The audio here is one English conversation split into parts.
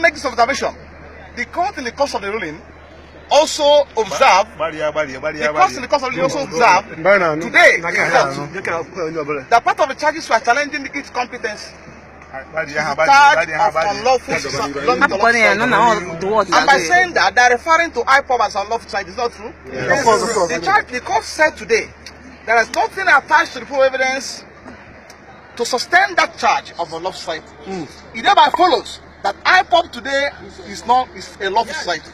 make this observation. The court in the course of the ruling also observe. The court in the course of the ruling also observe today that part of the charges were challenging its competence. And by saying that they're referring to IPOB as unlawful society, is not true. Of course. The court said today there is nothing attached to the proof evidence to sustain that charge of unlawful society. It thereby follows that IPOB today is a lawful society.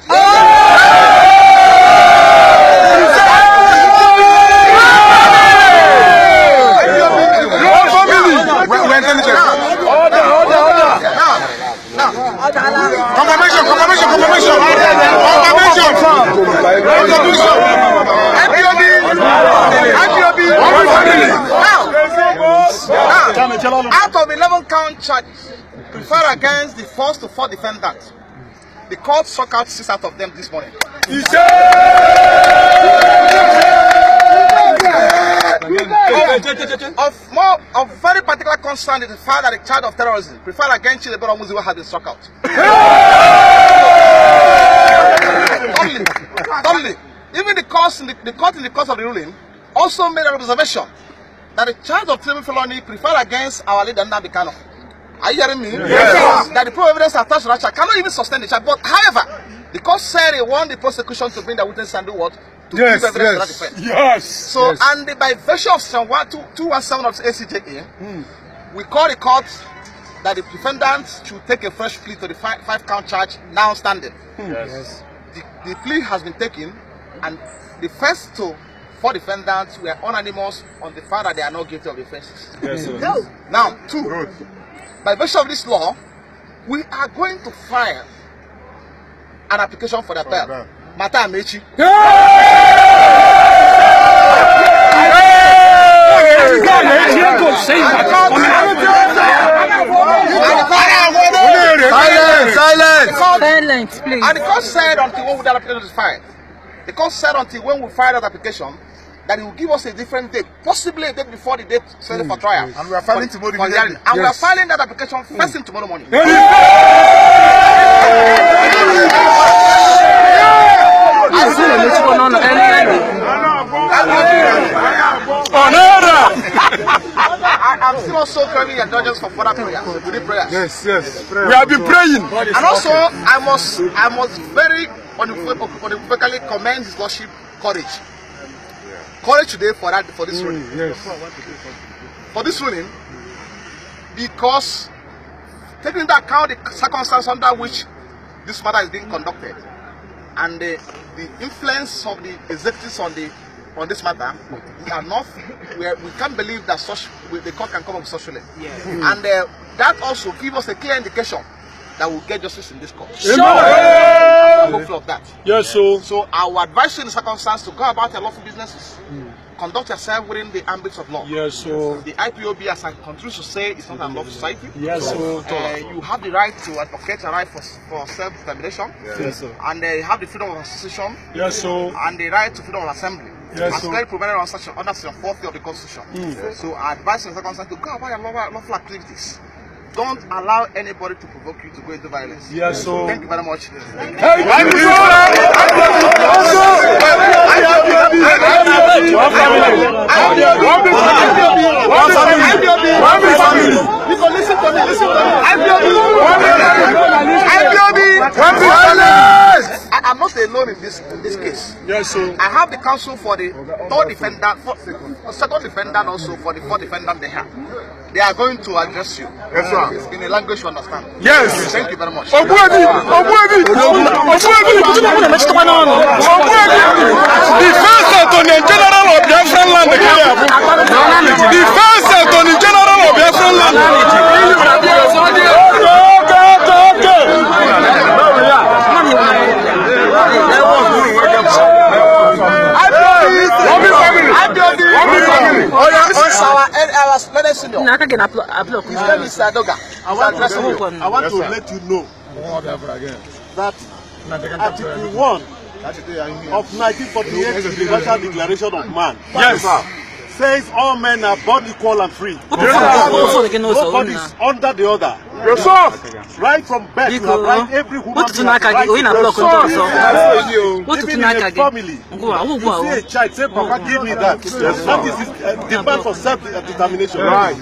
Out of 11 count charges preferred against the first to four defendants, the court struck out 6 out of them this morning. Of very particular concern is the fact that the charge of terrorism preferred against Chidebere Omuziwa has been struck out. Thirdly, even the court in the course of the ruling also made an observation that the charge of triple felony preferred against our leader Nnamdi Kanu. Are you hearing me? Yes. That the proof evidence attached to that charge cannot even sustain the charge. But however, the court said they want the prosecution to bring the witness and do what? To give evidence to that defense. Yes. So, and by virtue of Section 217 of the ACJA, we call the court that the defendants should take a fresh plea to the 5-count charge now standing. Yes. The plea has been taken, and the first 4 defendants were unanimous on the fact that they are not guilty of the offenses. Yes, Now, 2, by virtue of this law, we are going to file an application for the bail. Mata Amechi. Silence, please. And the court said until when that application is filed, the court said until when we file that application, that it will give us a different date, possibly a date before the date set for trial. And we are filing tomorrow morning. And we are filing that application first thing tomorrow morning. I'm still also craving your indulgence for further prayers. We need prayers. Yes. We have been praying. And also, I must very unequivocally commend His Lordship courage. Courage today for this ruling. Yes. For this ruling, because taking into account the circumstances under which this matter is being conducted and the influence of the executives on this matter, we can't believe that the court can come up with such ruling. And that also gives us a clear indication that we'll get justice in this court. Sure. I'm hopeful of that. Yes, So I will advise you in the circumstance to go about your lawful businesses. Conduct yourself within the ambits of law. Yes, The IPOB, as I continue to say, is not a lawful society. Yes, you have the right to advocate your right for self-determination. Yes, And you have the freedom of association. Yes, And the right to freedom of assembly. Yes, as clearly provided under Section 40 of the Constitution. So I advise you in the circumstance to go about your lawful activities. Don't allow anybody to provoke you to go into violence. Yes, Thank you very much. I'm not alone in this case. Yes, sir. I have the counsel for the third defendant, second defendant, also for the fourth defendant they have. They are going to address you. Yes, sir. In a language you understand. Yes. Thank you very much. The first Attorney General of Biafran land. The first Attorney General of Biafran land. I want to let you know that Article 1 of 1948 Universal Declaration of Man says all men are born equal and free. Nobody is under the other. Right from birth, you have right. Every woman has right. Even in a family, you see a child say, "Papa, give me that." That is demand for self-determination. Right.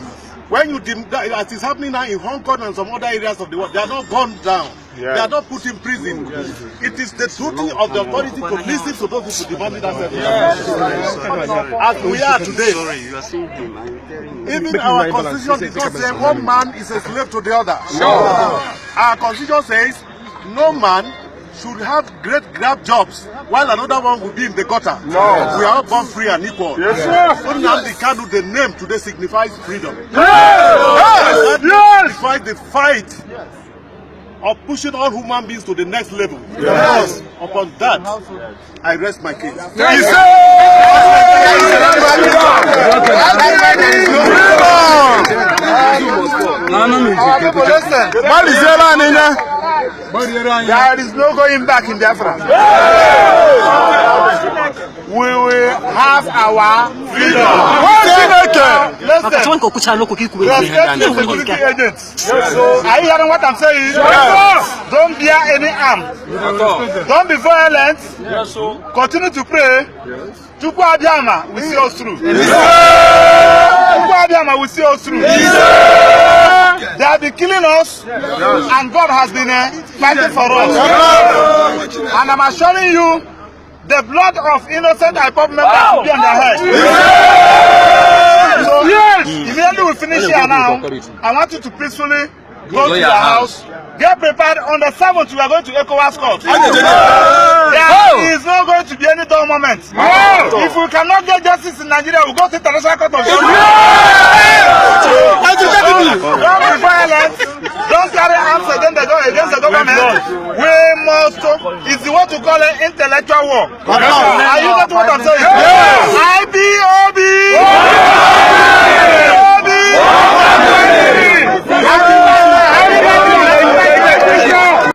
When you as is happening now in Hong Kong and some other areas of the world, they are not gunned down. Yeah. They are not put in prison. It is the duty of the authority to listen to those people demanding that service. As we are today, even our constitution did not say one man is a slave to the other. Our constitution says no man should have great grab jobs while another one will be in the gutter. We are all born free and equal. Nnamdi Kanu, the name today signifies freedom. Signifies the fight of pushing all human beings to the next level. Upon that, I rest my case. There is no going back in Biafra. We will have our freedom. Listen, security agents. Are you hearing what I'm saying? Don't bear any arm. Don't be violent. Continue to pray. Chukwu Abiyama will see us through. Chukwu Abiyama will see us through. They have been killing us, and God has been fighting for us. And I'm assuring you, the blood of innocent IPOB members will be on their head. So, immediately we finish here now, I want you to peacefully go to your house. Get prepared. On the 7th, we are going to ECOWAS Court. There is not going to be any dull moment. If we cannot get justice in Nigeria, we'll go to International Court of Justice. Don't be violent. Don't carry arms against the government. We must, it's what to call an intellectual war. Are you getting what I'm saying?